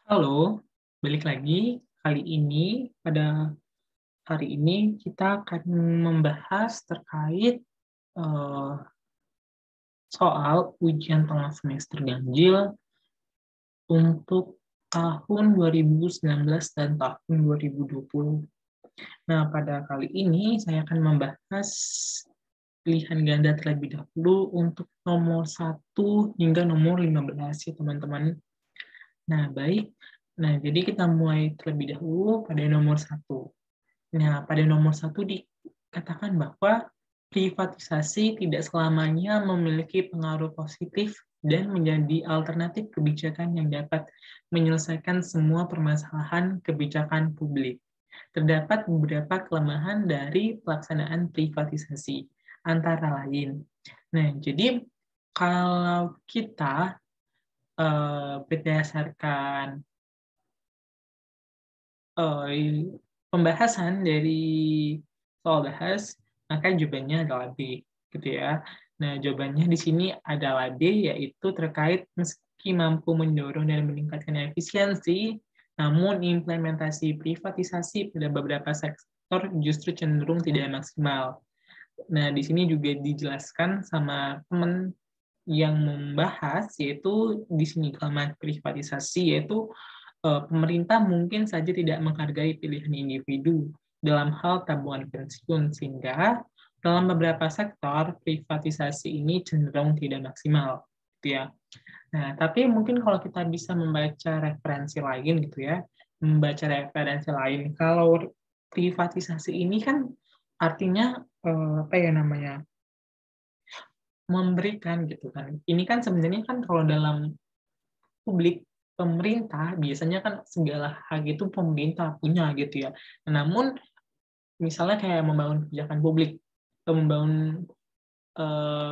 Halo, balik lagi. Pada hari ini kita akan membahas terkait eh, soal ujian tengah semester ganjil untuk tahun 2019 dan tahun 2020. Nah, pada kali ini saya akan membahas pilihan ganda terlebih dahulu untuk nomor 1 hingga nomor 15 ya teman-teman. Nah, baik. Nah, jadi kita mulai terlebih dahulu pada nomor 1. Nah, pada nomor 1 dikatakan bahwa privatisasi tidak selamanya memiliki pengaruh positif dan menjadi alternatif kebijakan yang dapat menyelesaikan semua permasalahan kebijakan publik. Terdapat beberapa kelemahan dari pelaksanaan privatisasi, antara lain. Nah, jadi kalau kita berdasarkan pembahasan dari soal bahas, maka jawabannya adalah B, gitu ya. Nah, jawabannya di sini adalah B, yaitu terkait meski mampu mendorong dan meningkatkan efisiensi, namun implementasi privatisasi pada beberapa sektor justru cenderung tidak maksimal. Nah, di sini juga dijelaskan sama teman yang membahas, yaitu di sini kelemahan privatisasi, yaitu pemerintah mungkin saja tidak menghargai pilihan individu dalam hal tabungan pensiun, sehingga dalam beberapa sektor privatisasi ini cenderung tidak maksimal, gitu ya. Nah, tapi mungkin kalau kita bisa membaca referensi lain, gitu ya, membaca referensi lain, kalau privatisasi ini kan artinya apa ya namanya, memberikan gitu kan. Ini kan sebenarnya kan kalau dalam publik, pemerintah biasanya kan segala hal itu pemerintah punya gitu ya. Namun misalnya kayak membangun kebijakan publik, atau membangun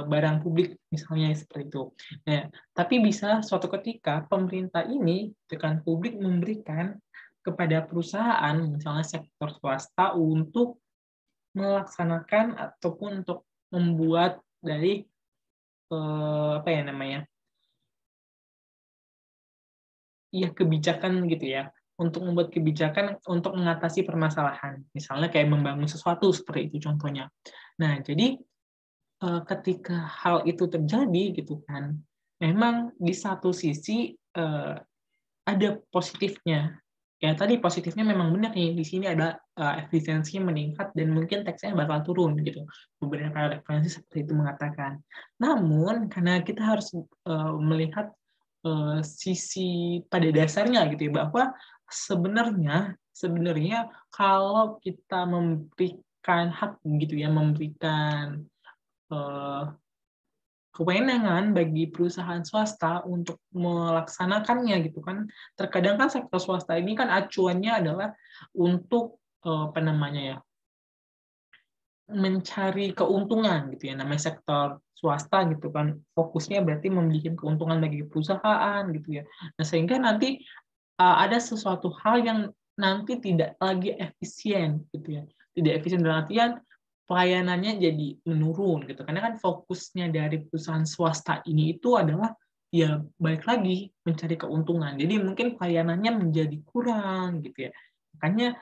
barang publik misalnya seperti itu. Nah, tapi bisa suatu ketika pemerintah ini dengan publik memberikan kepada perusahaan misalnya sektor swasta untuk melaksanakan ataupun untuk membuat dari apa ya namanya, iya kebijakan gitu ya, untuk membuat kebijakan untuk mengatasi permasalahan, misalnya kayak membangun sesuatu seperti itu contohnya. Nah, jadi ketika hal itu terjadi gitu kan, memang di satu sisi ada positifnya. Ya tadi positifnya memang benar nih, di sini ada efisiensi meningkat dan mungkin teksnya bakal turun gitu. Beberapa referensi seperti itu mengatakan. Namun karena kita harus melihat sisi pada dasarnya gitu ya, bahwa sebenarnya kalau kita memberikan hak gitu ya, memberikan eh, kewenangan bagi perusahaan swasta untuk melaksanakannya gitu kan. Terkadang kan sektor swasta ini kan acuannya adalah untuk apa namanya ya, mencari keuntungan gitu ya, namanya sektor swasta gitu kan, fokusnya berarti membuat keuntungan bagi perusahaan gitu ya. Nah, sehingga nanti ada sesuatu hal yang nanti tidak lagi efisien gitu ya, tidak efisien dalam artian pelayanannya jadi menurun gitu, karena kan fokusnya dari perusahaan swasta ini itu adalah ya balik lagi mencari keuntungan, jadi mungkin pelayanannya menjadi kurang gitu ya. Makanya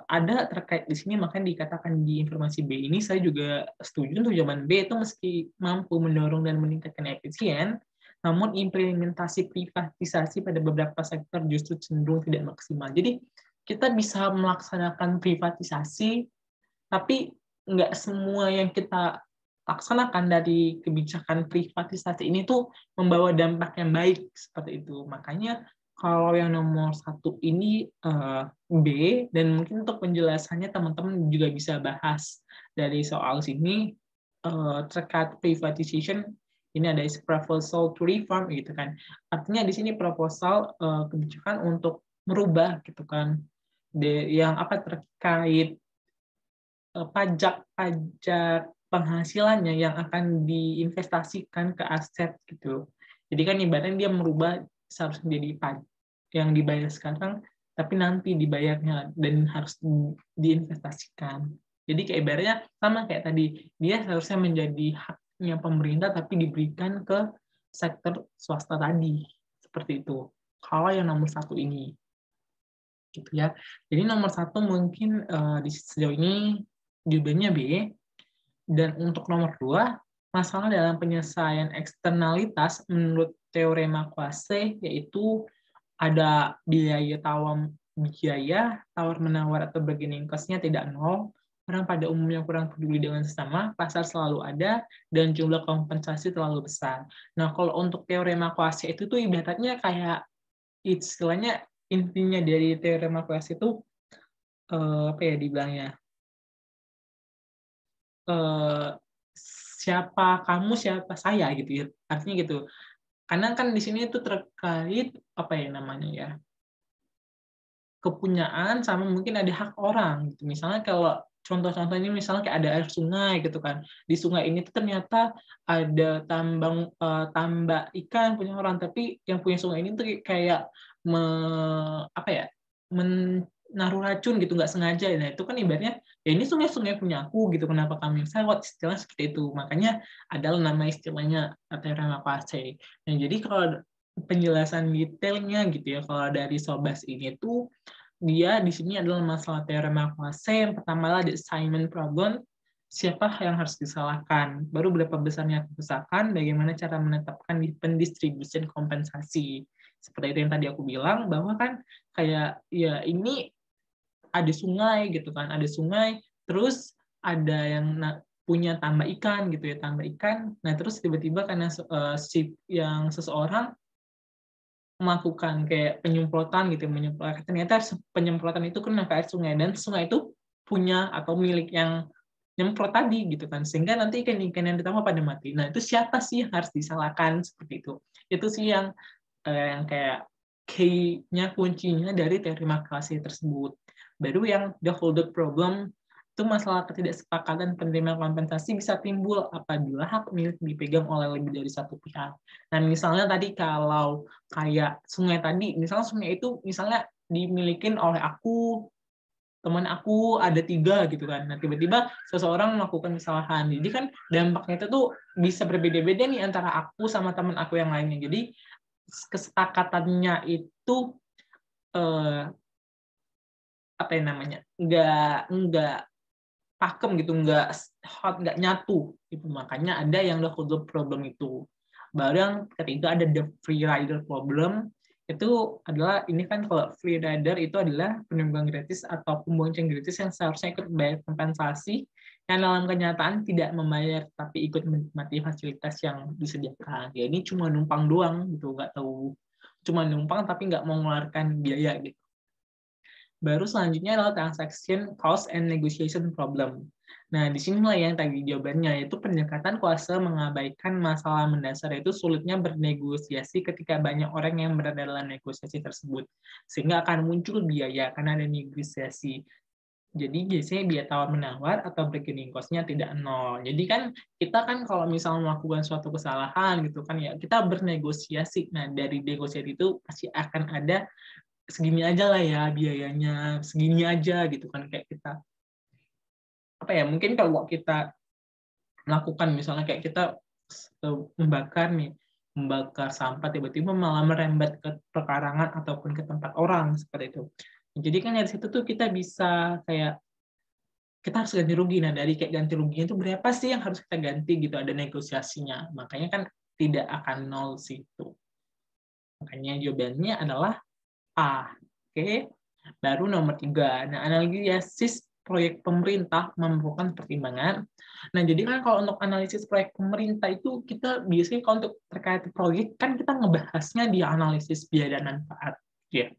ada terkait di sini, makanya dikatakan di informasi B ini saya juga setuju untuk jawaban B itu, meski mampu mendorong dan meningkatkan efisien, namun implementasi privatisasi pada beberapa sektor justru cenderung tidak maksimal. Jadi kita bisa melaksanakan privatisasi, tapi nggak semua yang kita laksanakan dari kebijakan privatisasi ini tuh membawa dampak yang baik seperti itu. Makanya kalau yang nomor 1 ini B, dan mungkin untuk penjelasannya teman-teman juga bisa bahas dari soal sini terkait privatization. Ini ada proposal to reform gitu kan. Artinya di sini proposal kebijakan untuk merubah gitu kan. Yang apa terkait pajak penghasilannya yang akan diinvestasikan ke aset gitu. Jadi kan ibaratnya dia merubah seharusnya menjadi pajak yang dibayar sekarang, tapi nanti dibayarnya dan harus diinvestasikan. Jadi kayak ibaratnya sama kayak tadi, dia seharusnya menjadi haknya pemerintah tapi diberikan ke sektor swasta tadi, seperti itu. kalau yang nomor satu ini, gitu ya. Jadi nomor satu mungkin di sejauh ini jawabannya B. Dan untuk nomor dua, masalah dalam penyelesaian eksternalitas menurut teorema Quase yaitu ada biaya tawar-menawar atau bargaining cost-nya tidak nol, orang pada umumnya kurang peduli dengan sesama, pasar selalu ada, dan jumlah kompensasi terlalu besar. Nah, kalau untuk teorema Quase itu tuh ibaratnya kayak istilahnya intinya dari teorema Quase itu apa ya dibilangnya? Eh, siapa kamu, siapa saya gitu ya. Artinya gitu. Karena kan di sini itu terkait apa ya namanya ya? Kepunyaan sama mungkin ada hak orang gitu. Misalnya kalau contoh-contohnya misalnya kayak ada air sungai gitu kan. Di sungai ini tuh ternyata ada tambak ikan punya orang, tapi yang punya sungai ini tuh kayak apa ya? Menaruh racun gitu nggak sengaja. Nah, itu kan ibaratnya ya ini sungai-sungai punya aku gitu. Kenapa kami sewot? Istilah seperti itu. Makanya adalah nama istilahnya teorema Quase. Nah, jadi kalau penjelasan detailnya gitu ya kalau dari Sobas ini tuh dia di sini adalah masalah teorema Quase. Yang pertama adalah the assignment problem, siapa yang harus disalahkan, baru berapa besarnya kerusakan, bagaimana cara menetapkan pendistribusian kompensasi. Seperti itu yang tadi aku bilang bahwa kan kayak ya ini ada sungai gitu kan, ada sungai terus ada yang punya tambak ikan gitu ya, tambak ikan. Nah, terus tiba-tiba karena si yang seseorang melakukan kayak penyemprotan gitu, menyemprot. Ternyata penyemprotan itu kena ke air sungai dan sungai itu punya atau milik yang nyemprot tadi gitu kan, sehingga nanti ikan-ikan yang ditambah pada mati. Nah, itu siapa sih yang harus disalahkan seperti itu? Itu sih yang kayak key-nya kuncinya dari teori makrasi tersebut. Baru yang the holdup problem itu masalah ketidaksepakatan penerima kompensasi bisa timbul apabila hak milik dipegang oleh lebih dari satu pihak. Nah, misalnya tadi kalau kayak sungai tadi, misalnya sungai itu misalnya dimilikin oleh aku, teman aku ada 3 gitu kan. Nah, tiba-tiba seseorang melakukan kesalahan. Jadi kan dampaknya itu tuh bisa berbeda-beda nih antara aku sama teman aku yang lainnya. Jadi kesepakatannya itu apa yang namanya? Nggak pakem gitu, nggak nyatu gitu. Makanya ada yang the holdup problem itu. Baru yang ketiga ada the free rider problem. Itu adalah ini kan kalau free rider itu adalah penunggang gratis atau pembonceng gratis yang seharusnya ikut bayar kompensasi yang dalam kenyataan tidak membayar tapi ikut menikmati fasilitas yang disediakan. Ya ini cuma numpang doang gitu, nggak tahu, cuma numpang tapi nggak mau mengeluarkan biaya gitu. Baru selanjutnya adalah transaction cost and negotiation problem. Nah, di sinilah yang tadi jawabannya, yaitu pendekatan kuasa mengabaikan masalah mendasar, yaitu sulitnya bernegosiasi ketika banyak orang yang berada dalam negosiasi tersebut. Sehingga akan muncul biaya karena ada negosiasi. Jadi biasanya biaya tawar-menawar atau bargaining cost-nya tidak nol. Jadi kan kita kan kalau misalnya melakukan suatu kesalahan gitu kan ya, kita bernegosiasi. Nah, dari negosiasi itu pasti akan ada segini aja lah ya biayanya, segini aja gitu kan, kayak kita apa ya, mungkin kalau kita melakukan misalnya kayak kita membakar sampah tiba-tiba malah merembet ke pekarangan ataupun ke tempat orang seperti itu. Jadi kan dari situ tuh kita bisa kayak kita harus ganti rugi. Nah, dari kayak ganti ruginya itu berapa sih yang harus kita ganti gitu, ada negosiasinya. Makanya kan tidak akan nol situ. Makanya jawabannya adalah A. Oke. Baru nomor 3. Nah, analisis proyek pemerintah memerlukan pertimbangan. Nah, jadi kan kalau untuk analisis proyek pemerintah itu kita biasanya kalau untuk terkait proyek kan kita ngebahasnya di analisis biaya dan manfaat. Ya.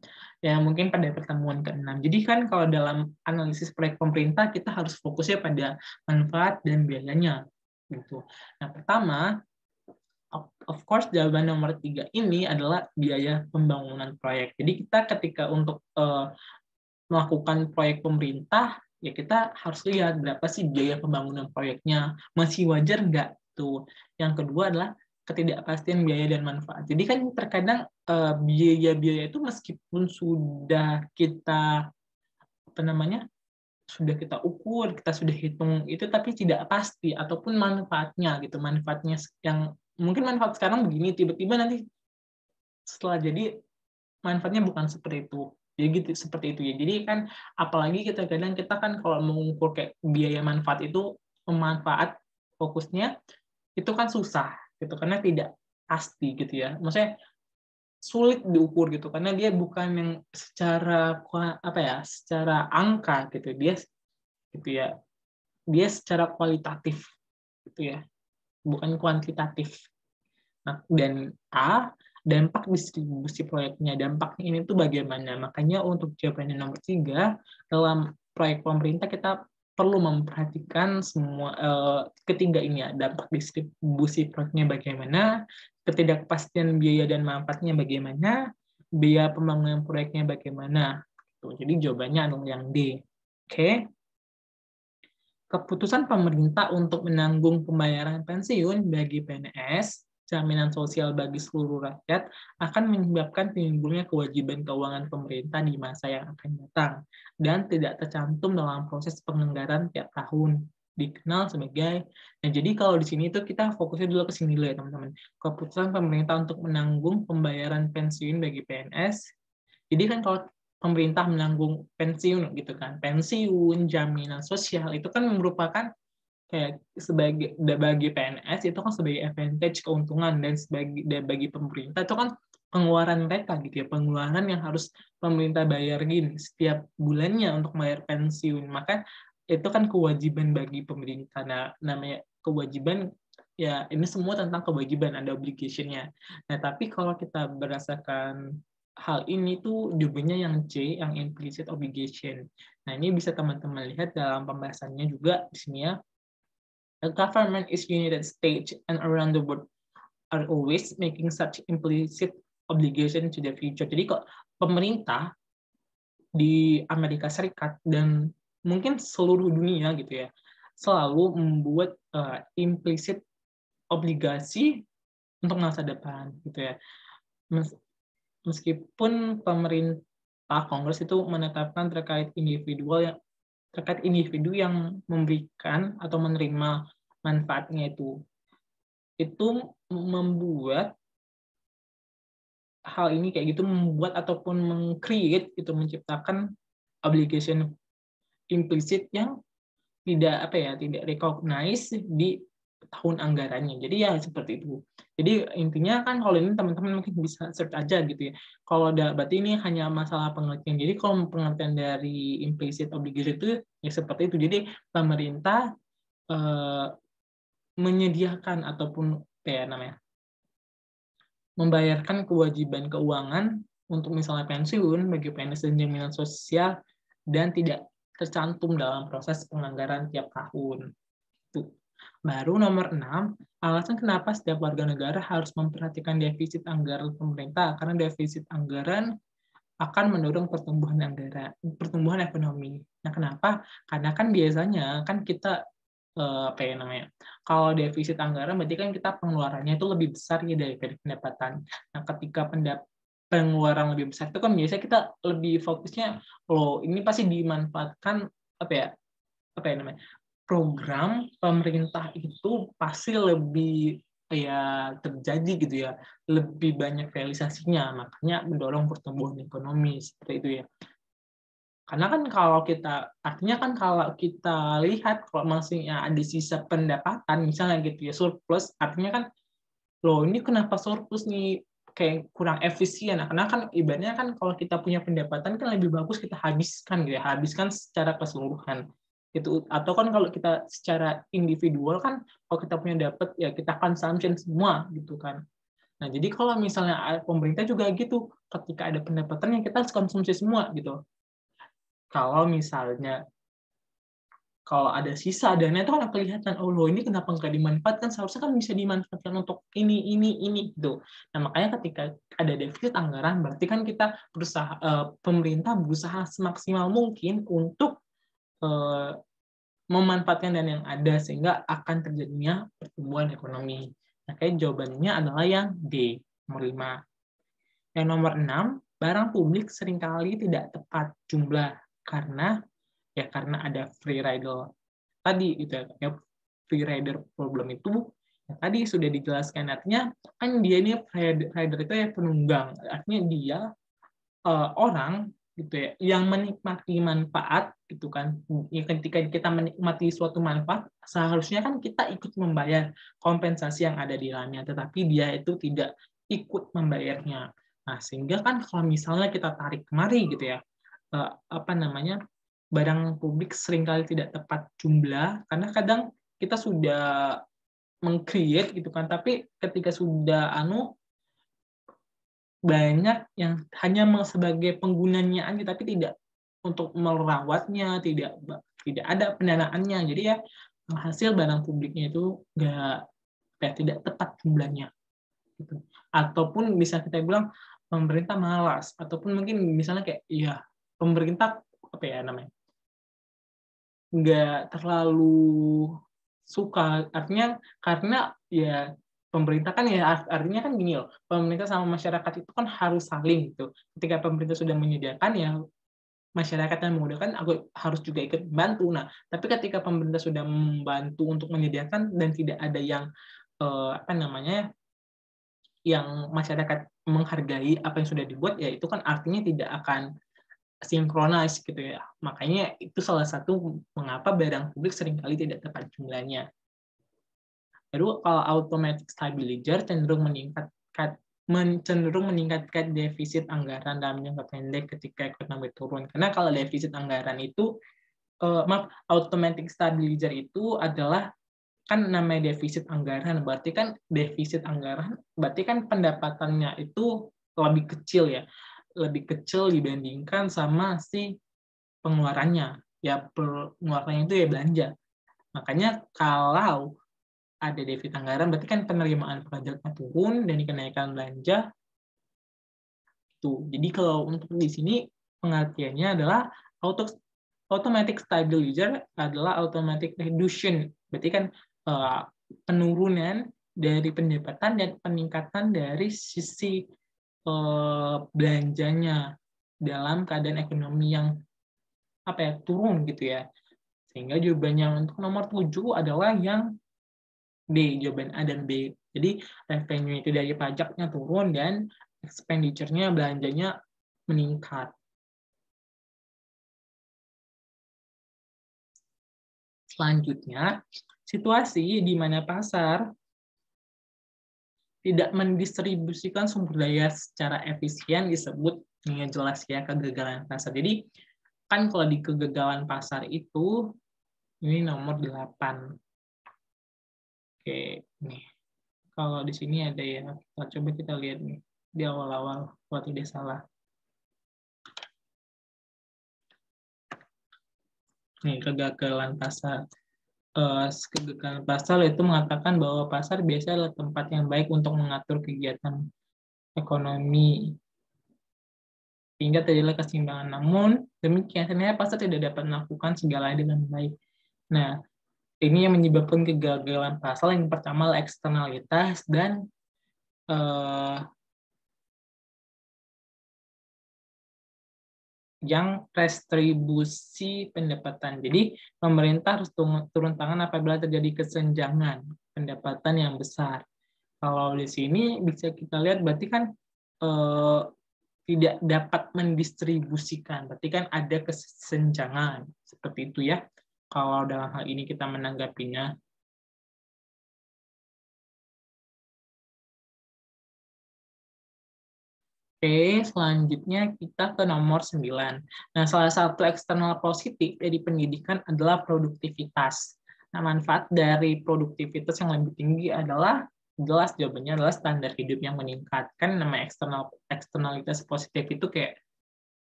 Ya, mungkin pada pertemuan ke-6. Jadi kan kalau dalam analisis proyek pemerintah kita harus fokusnya pada manfaat dan biayanya. Gitu. Nah, pertama, of course jawaban nomor 3 ini adalah biaya pembangunan proyek. Jadi kita ketika untuk melakukan proyek pemerintah, ya kita harus lihat berapa sih biaya pembangunan proyeknya, masih wajar nggak tuh. Yang kedua adalah ketidakpastian biaya dan manfaat. Jadi kan terkadang biaya-biaya itu meskipun sudah kita apa namanya sudah kita ukur, kita sudah hitung itu, tapi tidak pasti ataupun manfaatnya gitu, manfaatnya yang mungkin manfaat sekarang begini, tiba-tiba nanti setelah jadi manfaatnya bukan seperti itu. Jadi gitu, seperti itu ya. Jadi kan apalagi kita kadang kita kan kalau mengukur kayak biaya manfaat itu, manfaat fokusnya itu kan susah gitu karena tidak pasti gitu ya. Maksudnya sulit diukur gitu karena dia bukan yang secara apa ya, secara angka gitu. Dia gitu ya. Dia secara kualitatif gitu ya, bukan kuantitatif. Nah, dan dampak distribusi proyeknya. Dampaknya ini tuh bagaimana? Makanya untuk jawabannya nomor 3, dalam proyek pemerintah kita perlu memperhatikan semua ketiga ini ya. Dampak distribusi proyeknya bagaimana, ketidakpastian biaya dan manfaatnya bagaimana, biaya pembangunan proyeknya bagaimana. Jadi jawabannya adalah yang D. Oke. Keputusan pemerintah untuk menanggung pembayaran pensiun bagi PNS, jaminan sosial bagi seluruh rakyat, akan menyebabkan timbulnya kewajiban keuangan pemerintah di masa yang akan datang, dan tidak tercantum dalam proses penganggaran tiap tahun. Dikenal sebagai, nah jadi kalau di sini itu kita fokusnya dulu ke sini dulu ya teman-teman. Keputusan pemerintah untuk menanggung pembayaran pensiun bagi PNS. Jadi kan kalau pemerintah menanggung pensiun gitu kan, pensiun, jaminan sosial itu kan merupakan kayak sebagai bagi PNS itu kan sebagai advantage, keuntungan, dan bagi pemerintah itu kan pengeluaran mereka gitu ya, pengeluaran yang harus pemerintah bayarin setiap bulannya untuk bayar pensiun. Maka itu kan kewajiban bagi pemerintah. Nah, namanya kewajiban ya, ini semua tentang kewajiban, ada obligation-nya. Nah, tapi kalau kita berdasarkan hal ini tuh jawabannya yang C, yang implicit obligation. Nah, ini bisa teman-teman lihat dalam pembahasannya juga di sini ya. The government is United States and around the world are always making such implicit obligation to the future. Jadi kok pemerintah di Amerika Serikat dan mungkin seluruh dunia gitu ya, selalu membuat implicit obligasi untuk masa depan gitu ya. Meskipun pemerintah Kongres itu menetapkan terkait individu yang memberikan atau menerima manfaatnya itu membuat hal ini kayak gitu, membuat ataupun meng-create itu, menciptakan obligation implisit yang tidak tidak recognize di tahun anggarannya. Jadi ya seperti itu. Jadi intinya kan kalau ini teman-teman mungkin bisa search aja gitu ya. Kalau berarti ini hanya masalah pengertian. Jadi kalau pengertian dari implicit obligation itu ya seperti itu. Jadi pemerintah menyediakan ataupun membayarkan kewajiban keuangan untuk misalnya pensiun bagi PNS dan jaminan sosial dan tidak tercantum dalam proses penganggaran tiap tahun. Itu. Baru nomor 6, alasan kenapa setiap warga negara harus memperhatikan defisit anggaran pemerintah, karena defisit anggaran akan mendorong pertumbuhan ekonomi. Nah, kenapa? Karena kan biasanya kan kita kalau defisit anggaran berarti kan kita pengeluarannya itu lebih besar ya daripada pendapatan. Nah, ketika pengeluaran lebih besar itu kan biasanya kita lebih fokusnya, ini pasti dimanfaatkan program pemerintah itu pasti lebih terjadi gitu ya, lebih banyak realisasinya, makanya mendorong pertumbuhan ekonomi seperti itu ya. Karena kan artinya kan kalau kita lihat kalau masih ada sisa pendapatan misalnya gitu ya, surplus, artinya kan ini kenapa surplus nih, kayak kurang efisien. Nah, karena kan ibaratnya kan kalau kita punya pendapatan kan lebih bagus kita habiskan gitu ya, habiskan secara keseluruhan itu. Atau kan kalau kita secara individual kan kalau kita punya dapat ya kita consumption semua gitu kan. Nah, jadi kalau misalnya pemerintah juga gitu, ketika ada pendapatan yang kita harus konsumsi semua gitu. Kalau ada sisa dana itu kan kelihatan, ini kenapa nggak dimanfaatkan, seharusnya kan bisa dimanfaatkan untuk ini gitu. Nah, makanya ketika ada defisit anggaran berarti kan kita pemerintah berusaha semaksimal mungkin untuk memanfaatkan dana yang ada sehingga akan terjadinya pertumbuhan ekonomi. Nah, kayak jawabannya adalah yang D, nomor 5. Yang nomor 6, barang publik seringkali tidak tepat jumlah karena ada free rider tadi gitu ya. Free rider problem itu tadi sudah dijelaskan, artinya kan dia ini rider itu ya penunggang, artinya dia orang gitu ya yang menikmati manfaat gitu kan, ya, ketika kita menikmati suatu manfaat seharusnya kan kita ikut membayar kompensasi yang ada di dalamnya, tetapi dia itu tidak ikut membayarnya. Nah, sehingga kan kalau misalnya kita tarik kemari gitu ya, barang publik seringkali tidak tepat jumlah karena kadang kita sudah meng-create gitu kan, tapi ketika sudah banyak yang hanya sebagai penggunanya aja tapi tidak untuk merawatnya, tidak ada pendanaannya. Jadi ya hasil barang publiknya itu tidak tepat jumlahnya gitu. Ataupun bisa kita bilang pemerintah malas, ataupun mungkin misalnya kayak ya pemerintah apa ya namanya, nggak terlalu suka, artinya karena ya pemerintah kan ya artinya kan gini loh, pemerintah sama masyarakat itu kan harus saling gitu. Ketika pemerintah sudah menyediakan ya masyarakat yang menggunakan aku harus juga ikut membantu. Nah, tapi ketika pemerintah sudah membantu untuk menyediakan dan tidak ada yang yang masyarakat menghargai apa yang sudah dibuat, ya itu kan artinya tidak akan sinkronis gitu ya. Makanya itu salah satu mengapa barang publik seringkali tidak tepat jumlahnya. Lalu kalau automatic stabilizer cenderung meningkatkan defisit anggaran dalam jangka pendek ketika ekonomi turun. Karena kalau defisit anggaran itu, automatic stabilizer itu adalah kan namanya defisit anggaran, berarti kan pendapatannya itu lebih kecil ya, lebih kecil dibandingkan sama si pengeluarannya. Ya pengeluarannya itu ya belanja. Makanya kalau ada defisit anggaran, berarti kan penerimaan pajaknya turun dan kenaikan belanja itu. Jadi kalau untuk di sini pengertiannya adalah automatic stabilizer adalah automatic reduction. Berarti kan penurunan dari pendapatan dan peningkatan dari sisi belanjanya dalam keadaan ekonomi yang turun gitu ya. Sehingga jawabannya untuk nomor 7 adalah yang B, jawaban A dan B. Jadi revenue itu dari pajaknya turun dan expenditure-nya, belanjanya meningkat. Selanjutnya, situasi di mana pasar tidak mendistribusikan sumber daya secara efisien disebut, ini jelas ya, kegagalan pasar. Jadi, kan kalau di kegagalan pasar itu, ini nomor 8. Oke, nih. Kalau di sini ada ya, coba kita lihat nih, di awal-awal, kalau tidak salah. Nih, kegagalan pasar. Kegagalan pasar itu mengatakan bahwa pasar biasanya adalah tempat yang baik untuk mengatur kegiatan ekonomi sehingga terjadilah keseimbangan. Namun demikian sebenarnya pasar tidak dapat melakukan segalanya dengan baik. Nah, ini yang menyebabkan kegagalan pasar. Yang pertama adalah eksternalitas dan yang restribusi pendapatan. Jadi pemerintah harus turun tangan apabila terjadi kesenjangan pendapatan yang besar. Kalau di sini bisa kita lihat berarti kan tidak dapat mendistribusikan, berarti kan ada kesenjangan seperti itu ya. Kalau dalam hal ini kita menanggapinya. Oke, selanjutnya kita ke nomor 9. Nah, salah satu eksternal positif dari pendidikan adalah produktivitas. Nah, manfaat dari produktivitas yang lebih tinggi adalah, jelas jawabannya adalah standar hidup yang meningkat. Kan nama eksternalitas positif itu kayak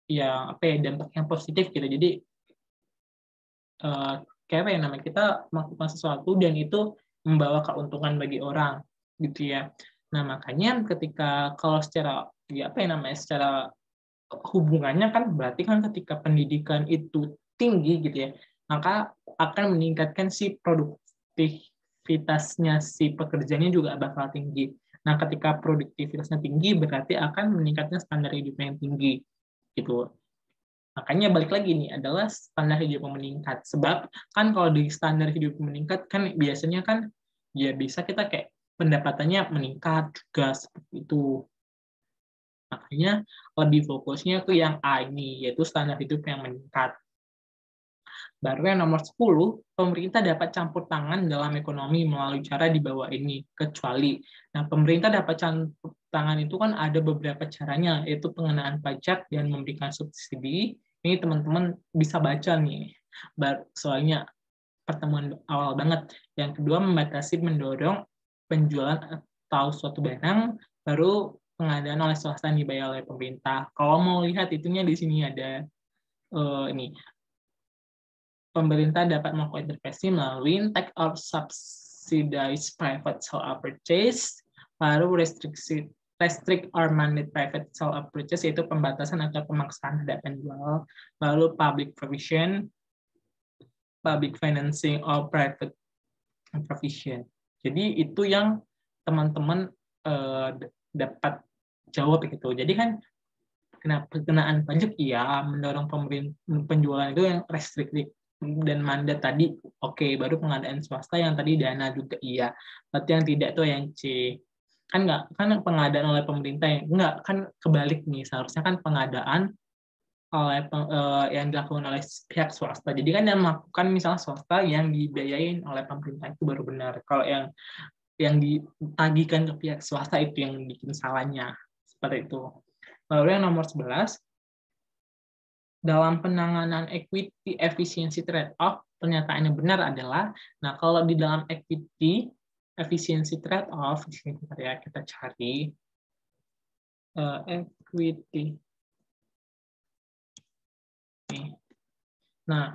ya dampak yang positif gitu. Jadi kayak apa ya namanya, kita melakukan sesuatu dan itu membawa keuntungan bagi orang gitu ya. Nah, makanya ketika kalau secara secara hubungannya kan berarti kan ketika pendidikan itu tinggi gitu ya, maka akan meningkatkan si produktivitasnya si pekerjanya juga bakal tinggi. Nah, ketika produktivitasnya tinggi berarti akan meningkatkan standar hidupnya yang tinggi gitu. Makanya balik lagi nih adalah standar hidup meningkat. Sebab kan kalau di standar hidup meningkat kan biasanya kan ya bisa kita kayak pendapatannya meningkat juga seperti itu. Makanya lebih fokusnya ke yang A ini, yaitu standar hidup yang meningkat. Baru yang nomor 10, pemerintah dapat campur tangan dalam ekonomi melalui cara di bawah ini, kecuali. Nah, pemerintah dapat campur tangan itu kan ada beberapa caranya, yaitu pengenaan pajak dan memberikan subsidi. Ini teman-teman bisa baca nih, soalnya pertemuan awal banget. Yang kedua, membatasi mendorong penjualan atau suatu barang, baru pengadaan oleh swasta yang dibayar oleh pemerintah. Kalau mau lihat itunya di sini ada ini. Pemerintah dapat melakukan intervensi melalui tax or subsidized private sale purchase, baru restrict or mandate private sale purchase, yaitu pembatasan atau pemaksaan terhadap penjual, lalu public provision, public financing, or private provision. Jadi itu yang teman-teman dapat jawab gitu. Jadi kan pengenaan pajak iya, mendorong penjualan itu yang restriktif dan mandat tadi oke, baru pengadaan swasta yang tadi dana juga iya. Berarti yang tidak tuh yang C. Kan enggak, kan pengadaan oleh pemerintah yang enggak, kan kebalik nih, seharusnya kan pengadaan oleh yang dilakukan oleh pihak swasta. Jadi kan yang melakukan misalnya swasta yang dibiayain oleh pemerintah itu baru benar. Kalau yang ditagihkan ke pihak swasta itu yang bikin salahnya. Seperti itu. Lalu yang nomor 11, dalam penanganan equity efficiency trade-off, pernyataan yang benar adalah, nah kalau di dalam equity efficiency trade-off, di sini ya kita cari equity. Nah,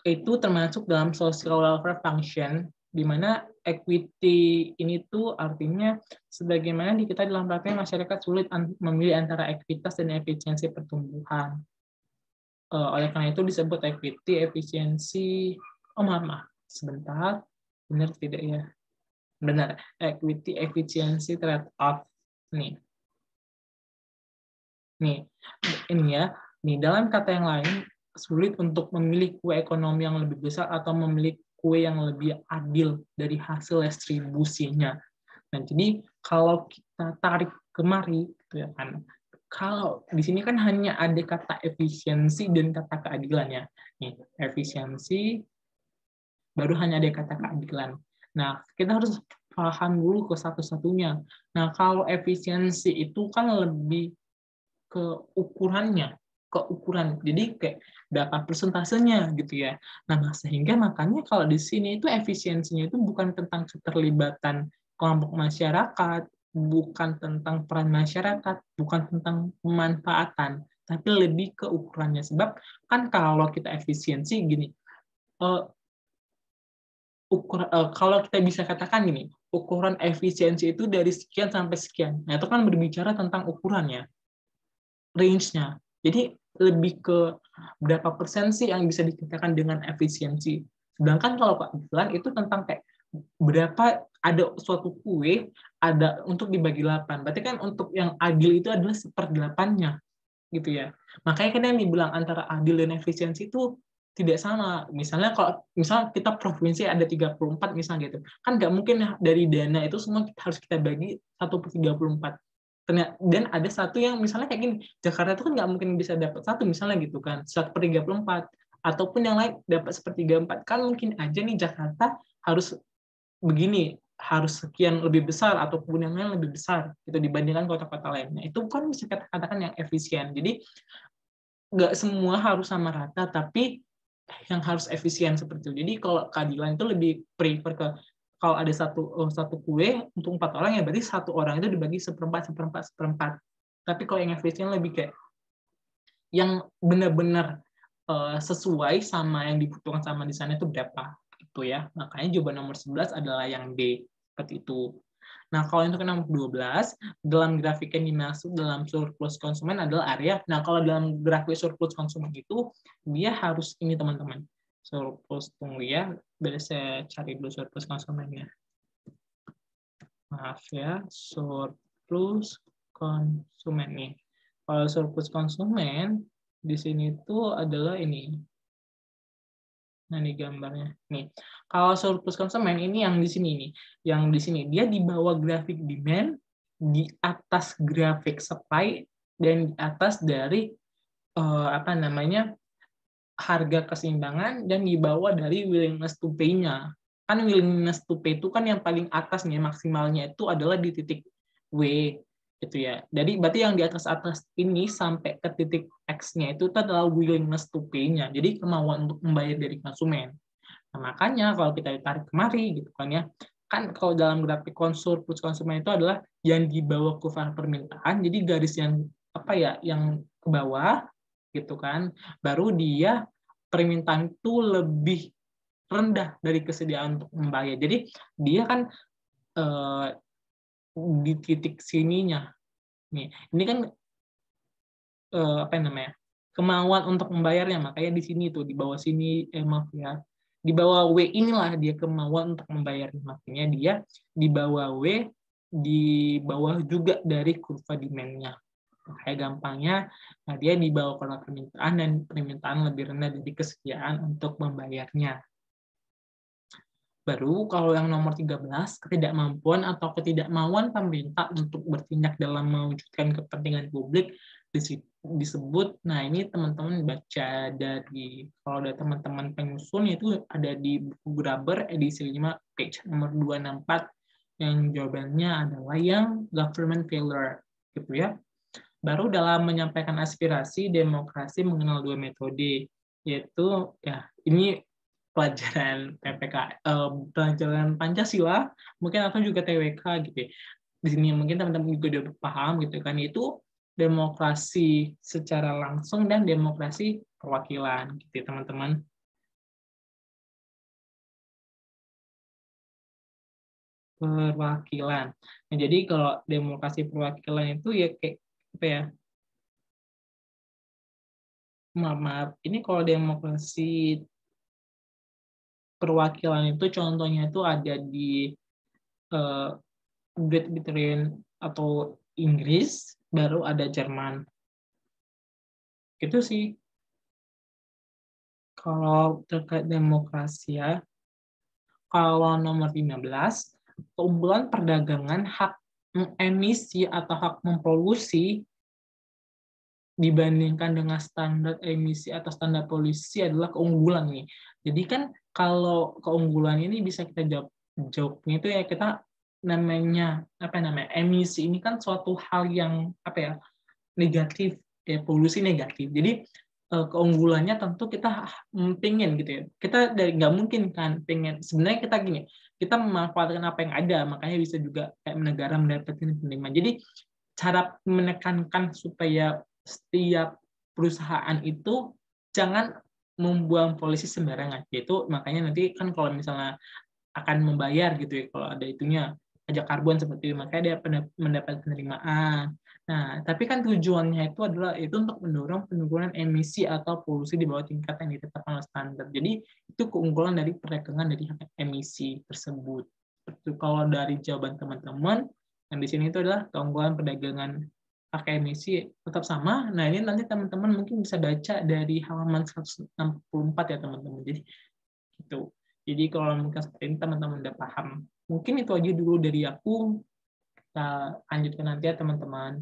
itu termasuk dalam social welfare function, di mana equity ini tuh artinya sebagaimana kita dalam praktek masyarakat sulit memilih antara ekuitas dan efisiensi pertumbuhan. Oleh karena itu disebut equity, efisiensi, maaf, sebentar, benar tidak ya? Benar, equity, efisiensi, trade-off. Nih, ini ya. Nih, dalam kata yang lain, sulit untuk memilih kue ekonomi yang lebih besar atau memilih kue yang lebih adil dari hasil distribusinya. Nah, jadi kalau kita tarik kemari, gitu ya kan, kalau di sini kan hanya ada kata efisiensi dan kata keadilan ya. Nih, efisiensi, baru hanya ada kata keadilan. Nah, kita harus paham dulu ke satu-satunya. Nah, kalau efisiensi itu kan lebih ke ukurannya, ke ukuran. Jadi kayak berapa persentasenya gitu ya. Nah, sehingga makanya kalau di sini itu efisiensinya itu bukan tentang keterlibatan kelompok masyarakat, bukan tentang peran masyarakat, bukan tentang pemanfaatan, tapi lebih ke ukurannya. Sebab kan kalau kita efisiensi gini, kalau kita bisa katakan gini, ukuran efisiensi itu dari sekian sampai sekian. Nah, itu kan berbicara tentang ukurannya, range-nya. Jadi lebih ke berapa persen sih yang bisa dikatakan dengan efisiensi. Sedangkan kalau keadilan itu tentang kayak berapa ada suatu kue ada untuk dibagi 8. Berarti kan untuk yang adil itu adalah 1/8-nya gitu ya. Makanya kan yang dibilang antara adil dan efisiensi itu tidak sama. Misalnya kalau kita provinsi ada 34 misalnya gitu. Kan nggak mungkin dari dana itu semua harus kita bagi 1/34. Dan ada satu yang misalnya kayak gini, Jakarta itu kan nggak mungkin bisa dapat satu misalnya gitu kan, 1/34, ataupun yang lain dapat 1/34, kan mungkin aja nih Jakarta harus begini, harus sekian lebih besar ataupun yang lain lebih besar itu dibandingkan kota-kota lainnya. Itu kan bisa kita katakan yang efisien. Jadi nggak semua harus sama rata, tapi yang harus efisien seperti itu. Jadi kalau keadilan itu lebih prefer ke kalau ada satu kue untuk 4 orang ya berarti satu orang itu dibagi 1/4. Tapi kalau yang efisien lebih kayak yang benar-benar sesuai sama yang dibutuhkan sama di sana itu berapa gitu ya. Makanya jawaban nomor 11 adalah yang D seperti itu. Nah, kalau untuk nomor 12, dalam grafik yang dimaksud dalam surplus konsumen adalah area. Nah, kalau dalam grafik surplus konsumen itu dia harus ini teman-teman. Surplus, tunggu ya, biar saya cari dulu surplus konsumennya. Maaf ya, surplus konsumen nih. Kalau surplus konsumen di sini itu adalah ini. Nah, ini gambarnya. Nih, kalau surplus konsumen ini yang di sini nih. Yang di sini dia di bawah grafik demand, di atas grafik supply, dan di atas dari harga keseimbangan, dan di bawah dari willingness to pay-nya. Kan willingness to pay itu kan yang paling atasnya, maksimalnya itu adalah di titik W gitu ya. Jadi berarti yang di atas ini sampai ke titik X-nya itu adalah willingness to pay-nya. Jadi kemauan untuk membayar dari konsumen. Nah, makanya kalau kita tarik kemari gitu kan ya, kan kalau dalam grafik konsur plus konsumen itu adalah yang di bawah kurva permintaan, jadi garis yang yang ke bawah gitu kan, baru dia permintaan itu lebih rendah dari kesediaan untuk membayar. Jadi dia kan di titik sininya nih. Ini kan kemauan untuk membayarnya, makanya di sini tuh di bawah sini maaf ya, di bawah W inilah dia kemauan untuk membayar, makanya dia di bawah W, di bawah juga dari kurva demand-nya. Kayak gampangnya, nah dia di bawah kurva permintaan dan permintaan lebih rendah dari kesediaan untuk membayarnya. Baru kalau yang nomor 13, ketidakmampuan atau ketidakmauan pemerintah untuk bertindak dalam mewujudkan kepentingan publik disebut, nah ini teman-teman baca dari, kalau ada teman-teman penyusun itu ada di buku Graeber edisi 5 page nomor 264, yang jawabannya adalah yang government failure gitu ya. Baru dalam menyampaikan aspirasi, demokrasi mengenal dua metode, yaitu ya ini pelajaran pelajaran Pancasila, mungkin atau juga TWK gitu ya. Di sini mungkin teman-teman juga udah paham gitu kan, yaitu demokrasi secara langsung dan demokrasi perwakilan gitu ya, teman-teman. Perwakilan. Nah, jadi kalau demokrasi perwakilan itu ya kayak apa ya? Maaf, ini kalau demokrasi perwakilan itu contohnya itu ada di Great Britain atau Inggris, baru ada Jerman. Itu sih kalau terkait demokrasi ya. Kalau nomor 15, keunggulan perdagangan hak emisi atau hak mempolusi dibandingkan dengan standar emisi atau standar polusi adalah keunggulan nih. Jadi kan kalau keunggulan ini bisa kita jawabnya itu ya, kita namanya emisi ini kan suatu hal yang negatif ya, polusi negatif. Jadi keunggulannya tentu kita pengen gitu ya. Kita dari nggak mungkin kan pengen, sebenarnya kita gini, kita memanfaatkan apa yang ada, makanya bisa juga kayak negara mendapatkan penerimaan. Jadi cara menekankan supaya setiap perusahaan itu jangan membuang polusi sembarangan. Yaitu makanya nanti kan kalau misalnya akan membayar gitu ya, kalau ada itunya pajak karbon seperti itu, makanya dia mendapat penerimaan. Nah, tapi kan tujuannya itu adalah itu untuk mendorong penurunan emisi atau polusi di bawah tingkat yang ditetapkan oleh standar. Jadi itu keunggulan dari perdagangan dari emisi tersebut. Itu kalau dari jawaban teman-teman, yang di sini itu adalah keunggulan perdagangan hak emisi tetap sama. Nah, ini nanti teman-teman mungkin bisa baca dari halaman 164 ya teman-teman. Jadi gitu. Jadi kalau mungkin seperti ini teman-teman udah paham. Mungkin itu aja dulu dari aku. Kita lanjutkan nanti ya teman-teman.